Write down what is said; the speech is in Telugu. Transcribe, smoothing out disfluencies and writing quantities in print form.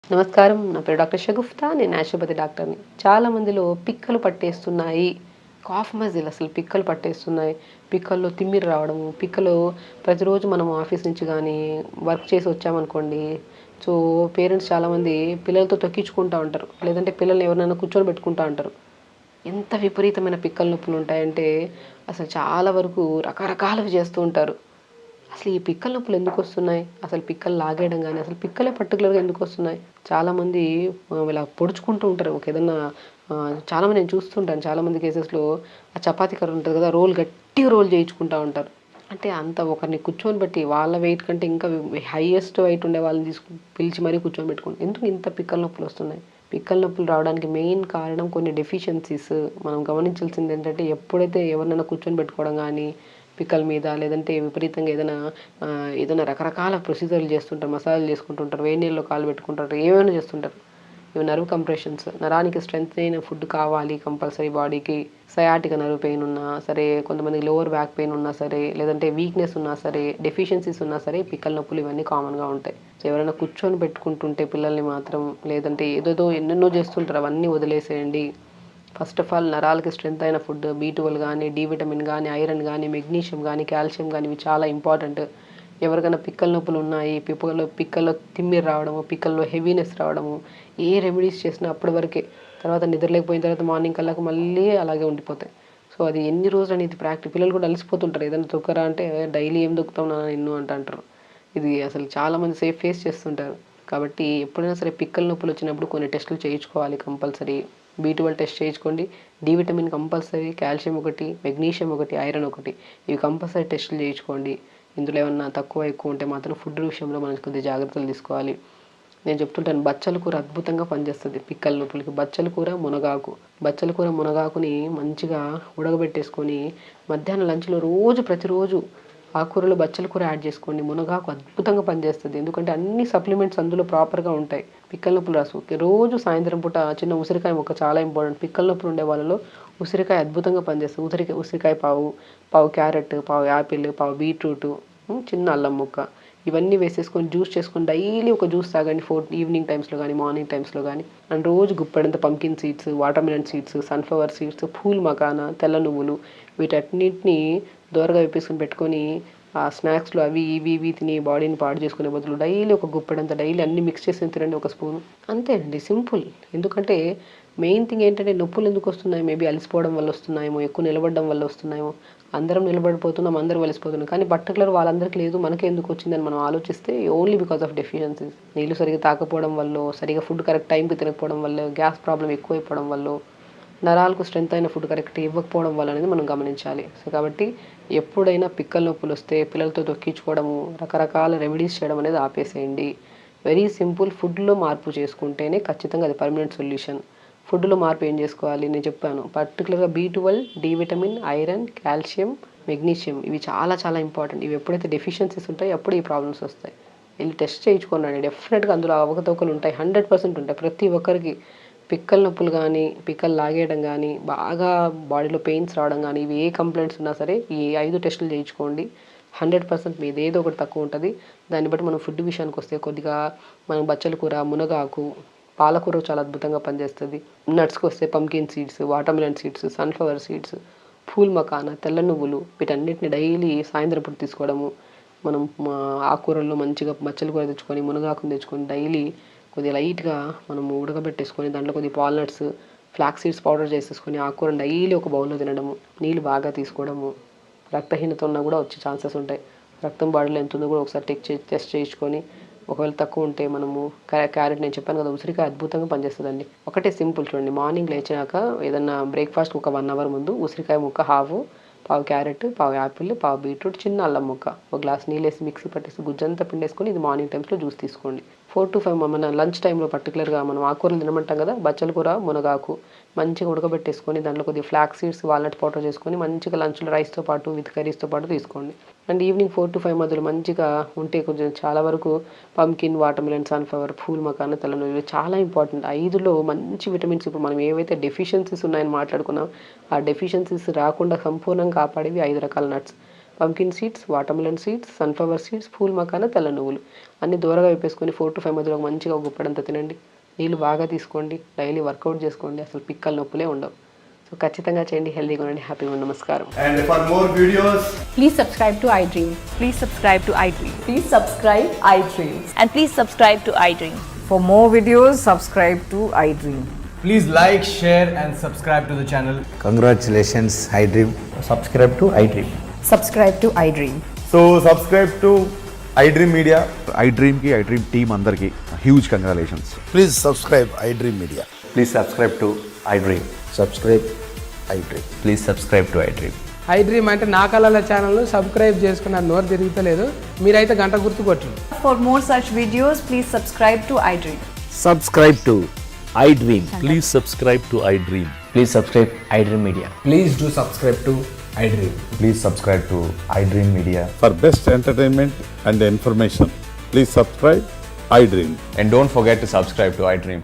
నమస్కారం. నా పేరు డాక్టర్ షగుఫ్తా. నేను న్యాచురోపతి డాక్టర్‌ని. చాలా మందిలో పిక్కలు పట్టేస్తున్నాయి. కాఫ్ మజిల్ అసలు పిక్కలు పట్టేస్తున్నాయి. పిక్కల్లో తిమ్మిరి రావడము, పిక్కలు ప్రతిరోజు మనం ఆఫీస్ నుంచి గానీ, వర్క్ చేసి వచ్చామనుకోండి, సో, పేరెంట్స్ చాలామంది పిల్లలతో తొక్కించుకుంటా ఉంటారు. లేదంటే పిల్లల్ని ఎవరినైనా కూర్చోబెట్టుకుంటా ఉంటారు. ఎంత విపరీతమైన పిక్కల నొప్పులుంటాయంటే, అసలు చాలా వరకు రకరకాలవి చేస్తూ ఉంటారు. అసలు ఈ పిక్కల నొప్పులు ఎందుకొస్తున్నాయి? అసలు పిక్కలు లాగేయడం గాని, అసలు పిక్కలే పర్టిక్యులర్‌గా ఎందుకొస్తున్నాయి? చాలామంది ఇలా పొడుచుకుంటూ ఉంటారు. ఏదన్నా చాలామంది నేను చూస్తుంటాను. చాలామంది కేసెస్‌లో ఆ చపాతీ కర్ర ఉంటది కదా! గట్టిగా రోల్ చేయించుకుంటా ఉంటారు. అంటే అంత ఒకరిని కూర్చోబెట్టి వాళ్ళ వెయిట్ కంటే ఇంకా హైయెస్ట్ వెయిట్ ఉండే వాళ్ళని పిలిచి మరీ కూర్చోబెట్టుకుంటారు. ఎందుకు ఇంత పిక్కల నొప్పులొస్తున్నాయి? పిక్కల నొప్పులు రావడానికి మెయిన్ కారణం కొన్ని డెఫిషియన్సీస్. మనం గమనించాల్సిందేంటంటే ఎప్పుడైతే ఎవరినైనా కూర్చొని పెట్టుకోవడం గానీ, పిక్కల మీద లేదంటే విపరీతంగా ఏదైనా రకరకాల ప్రొసీజర్‌లు చేస్తుంటారు. మసాజ్‌లు చేసుకుంటుంటారు. వేడి నీళ్ళలో కాళ్ళు పెట్టుకుంటుంటారు. ఏమేమైనా చేస్తుంటారు. ఇవి నర్వ్ కంప్రెషన్స్. నరానికి స్ట్రెంత్ అయిన ఫుడ్ కావాలి కంపల్సరీ బాడీకి. సయాటికా నర్వ్ పెయిన్ ఉన్నా సరే, కొంతమందికి లోవర్ బ్యాక్ పెయిన్ ఉన్నా సరే, లేదంటే వీక్‌నెస్ ఉన్నా సరే, డెఫిషియన్సీస్ ఉన్నా సరే, పిక్కల నొప్పులు ఇవన్నీ కామన్‌గా ఉంటాయి. సో, ఎవరైనా కూర్చొని పెట్టుకుంటుంటే పిల్లల్ని మాత్రం లేదంటే ఏదేదో ఎన్నెన్నో చేస్తుంటారు. అవన్నీ వదిలేసేయండి. ఫస్ట్ ఆఫ్ ఆల్ నరాలకి స్ట్రెంత్ అయిన ఫుడ్ బి12 గానీ, డి విటమిన్ గానీ, ఐరన్ గానీ, మెగ్నీషియం గానీ, కాల్షియం గానీ ఇవి చాలా ఇంపార్టెంట్. ఎవరికైనా పిక్కల నొప్పులు ఉన్నాయి, పిక్కల్లో తిమ్మిరి రావడము, పిక్కల్లో హెవీనెస్ రావడము, ఏ రెమెడీస్ చేసినా అప్పటి వరకే. తర్వాత నిద్రలేకపోయిన తర్వాత మార్నింగ్ కల్లాకి మళ్ళీ అలాగే ఉండిపోతాయి. సో, అది ఎన్ని రోజులని ఇది పిల్లలు కూడా అలసిపోతుంటారు. ఏదైనా తొక్కరా అంటే డైలీ ఏం తొక్కుతావు నాన్న నిన్ను అంటారు. ఇది అసలు చాలామంది ఫేస్ చేస్తుంటారు. కాబట్టి ఎప్పుడైనా సరే పిక్కల నొప్పులు వచ్చినప్పుడు కొన్ని టెస్టులు చేయించుకోవాలి కంపల్సరీ. బి12 టెస్ట్ చేయించుకోండి. డి విటమిన్ కంపల్సరీ, కాల్షియం ఒకటి, మెగ్నీషియం ఒకటి, ఐరన్ ఒకటి. ఇవి కంపల్సరీ టెస్టులు చేయించుకోండి. ఇందులో ఏమన్నా తక్కువ ఎక్కువ ఉంటే మాత్రం ఫుడ్ విషయంలో మనం కొద్దిగా జాగ్రత్తలు తీసుకోవాలి. నేను చెప్తుంటాను బచ్చల కూర అద్భుతంగా పనిచేస్తుంది పిక్కల నొప్పులకి. బచ్చల కూర, మునగాకు. బచ్చల కూర, మునగాకుని మంచిగా ఉడకబెట్టేసుకొని మధ్యాహ్నం లంచ్‌లో ప్రతిరోజు ఆకుకూరలో బచ్చల కూర యాడ్ చేసుకోండి. మునగాకు అద్భుతంగా పనిచేస్తది. ఎందుకంటే అన్ని సప్లిమెంట్స్ అందులో ప్రాపర్‌గా ఉంటాయి. పిక్కల నొప్పులు రోజు సాయంత్రం పూట చిన్న ఉసిరికాయ ముక్క చాలా ఇంపార్టెంట్. పిక్కల నొప్పులు ఉండే వాళ్ళలో ఉసిరికాయ అద్భుతంగా పనిచేస్తది. ఉసిరికాయ పావు, పావు క్యారెట్, పావు యాపిల్, పావు బీట్రూటు, చిన్న అల్లం ముక్క ఇవన్నీ వేసేసుకొని జ్యూస్ చేసుకొని డైలీ ఒక జ్యూస్ తాగండి. ఈవినింగ్ టైమ్స్‌లో గానీ, మార్నింగ్ టైమ్స్‌లో గానీ. అండ్ రోజు Guppedantha pumpkin seeds, watermelon seeds, sunflower seeds, pool makhana, తెల్ల నువ్వులు వీటన్నిటిని దోరగా వేపేసుకొని పెట్టుకొని ఆ స్నాక్స్‌లో అవి ఇవి తిని బాడీని పాడు చేసుకునే బదులు డైలీ ఒక గుప్పెడంత డైలీ అన్నీ మిక్స్ చేసుకొని తినండి ఒక స్పూను. అంతే అండి సింపుల్. ఎందుకంటే మెయిన్ థింగ్ ఏంటంటే నొప్పులు ఎందుకొస్తున్నాయి? మేబీ అలసిపోవడం వల్ల వస్తున్నాయేమో, ఎక్కువ నిలబడడం వల్ల వస్తున్నాయేమో. అందరం నిలబడిపోతున్నాం, అందరూ అలసిపోతున్నాం. కానీ పర్టిక్యులర్ వాళ్ళందరికీ లేదు మనకే ఎందుకు వచ్చిందని మనం ఆలోచిస్తే ఓన్లీ బికాస్ ఆఫ్ డెఫిషియన్సీస్. నీళ్ళు సరిగ్గా తాగకపోవడం వల్లో, సరిగ్గా ఫుడ్ కరెక్ట్ టైంకి తినకపోవడం వల్లో, గ్యాస్ ప్రాబ్లమ్ ఎక్కువైపోవడం వల్లో, నరాలకు స్ట్రెంత్ అయిన ఫుడ్ కరెక్ట్ ఇవ్వకపోవడం వల్ల అనేది మనం గమనించాలి. సో, కాబట్టి ఎప్పుడైనా పిక్కల నొప్పులొస్తే పిల్లలతో తొక్కించుకోవడము, రకరకాల రెమెడీస్ చేయడం అనేది ఆపేసేయండి. Very simple. ఫుడ్‌లో మార్పు చేసుకుంటేనే ఖచ్చితంగా అది పర్మనెంట్ సొల్యూషన్. ఫుడ్‌లో మార్పు ఏం చేసుకోవాలి నేను చెప్పాను. పర్టిక్యులర్‌గా బి12, D vitamin, iron, calcium, magnesium ఇవి చాలా చాలా ఇంపార్టెంట్. ఇవి ఎప్పుడైతే డెఫిషియన్సీస్ ఉంటాయో అప్పుడు ఈ ప్రాబ్లమ్స్ వస్తాయి. ఎళ్లి టెస్ట్ చేయించుకోండి. డెఫినిట్‌గా అందులో అవకతవకలు ఉంటాయి. 100% ఉంటాయి. ప్రతి ఒక్కరికి పిక్కల నొప్పులు గానీ, పిక్కలు లాగేయడం గానీ, బాగా బాడీలో పెయిన్స్ రావడం గానీ, ఇవి ఏ కంప్లెయింట్స్ ఉన్నా సరే ఈ 5 టెస్టులు చేయించుకోండి. 100% మీదేదో ఒకటి తక్కువ ఉంటది. దాన్ని బట్టి మనం ఫుడ్ విషయానికొస్తే కొద్దిగా మనం బచ్చల కూర, మునగాకు, పాలకూర చాలా అద్భుతంగా పనిచేస్తది. నట్స్‌కొస్తే pumpkin seeds, watermelon seeds, sunflower seeds, phool makhana, తెల్ల నువ్వులు వీటన్నిటిని డైలీ సాయంత్రం పూట తీసుకోవడము. మనం ఆకుకూరల్లో మంచిగా బచ్చల కూర తెచ్చుకొని, మునగాకుని తెచ్చుకొని డైలీ కొద్దిగా లైట్‌గా మనము ఉడకబెట్టేసుకొని దాంట్లో కొద్దిగా వాల్‌నట్స్, ఫ్లాక్స్ సీడ్స్ పౌడర్ చేసేసుకొని ఆకుకూరని డైలీ ఒక బౌల్‌లో తినడము. నీళ్ళు బాగా తీసుకోవడము. రక్తహీనత ఉన్నా కూడా వచ్చే ఛాన్సెస్ ఉంటాయి. రక్తం బాడీలో ఎంతుందో కూడా ఒకసారి టెస్ట్ చేయించుకొని ఒకవేళ తక్కువ ఉంటే మనము క్యారెట్ నేను చెప్పాను కదా! ఉసిరికాయ అద్భుతంగా పనిచేస్తదండి. ఒకటే సింపుల్ చూడండి. మార్నింగ్ లేచాక ఏదన్నా బ్రేక్‌ఫాస్ట్‌కి ఒక 1 అవర్ ముందు ఉసిరికాయ ముక్క హాఫు, పావు క్యారెట్, పావు యాపిల్, పావు బీట్రూట్, చిన్న అల్లం ముక్క, ఒక గ్లాస్ నీళ్ళేసి మిక్సీ పట్టేసి గుజ్జంతా పిండేసుకొని ఇది మార్నింగ్ టైమ్స్‌లో జ్యూస్ తీసుకోండి. 4-5 మన లంచ్ టైమ్‌లో పర్టిక్యులర్‌గా మనం ఆకుకూరలు తినమంటాం కదా! బచ్చల కూర, మునగాకు మంచిగా ఉడకబెట్టేసుకొని దాంట్లో కొద్దిగా ఫ్లాక్స్ సీడ్స్, వాల్‌నట్ పౌడర్ చేసుకొని మంచిగా లంచ్‌లో రైస్‌తో పాటు విత్ కర్రీస్‌తో పాటు తీసుకోండి. అండ్ ఈవినింగ్ 4-5 మధ్యలో మంచిగా ఉంటే కొంచెం చాలా వరకు pumpkin, water melon, sunflower, phool makhana, తెల్ల నువ్వులు చాలా ఇంపార్టెంట్. 5లో మంచి విటమిన్స్ ఇప్పుడు మనం ఏవైతే డెఫిషియన్సీస్ ఉన్నాయని మాట్లాడుకున్నాం, ఆ డెఫిషియన్సీస్ రాకుండా సంపూర్ణంగా కాపాడేవి 5 రకాల nuts. Pumpkin seeds, watermelon seeds, sunflower seeds, pool makhana, తెల్ల నువ్వులు అన్ని దూరగా వేపేసుకొని 4 to 5 మధ్యలో మంచిగా గుప్పడంతా తినండి. నీళ్ళు బాగా తీసుకోండి, డైలీ వర్కౌట్ చేసుకోండి, అసలు పిక్కల నొప్పులే ఉండవు. సో ఖచ్చితంగా చేయండి, హెల్దీగా ఉండండి, హ్యాపీగా ఉండండి. నమస్కారం. And for more videos, Please subscribe to iDream. Please subscribe to iDream. Please subscribe iDream. And please subscribe to iDream. For more videos, subscribe to iDream. please like, share and subscribe to the channel. Congratulations, iDream. Subscribe to iDream. Subscribe to iDream. So subscribe to iDream Media. iDream की iDream team अंदर की huge congratulations. Please subscribe iDream Media. Please subscribe to iDream. Subscribe iDream. Please subscribe to iDream. iDream అంటే నా కళల ఛానల్ను సబ్స్క్రైబ్ చేసుకున్న నోరు తిరుగుతలేదు, మీరైతే గంట గుర్తు కొట్టండి. For more such videos, please subscribe to iDream. Subscribe to iDream. Please subscribe to iDream. Please subscribe iDream Media. Please do subscribe to iDream. Please subscribe to iDream Media. For best entertainment and information, please subscribe iDream. And don't forget to subscribe to iDream.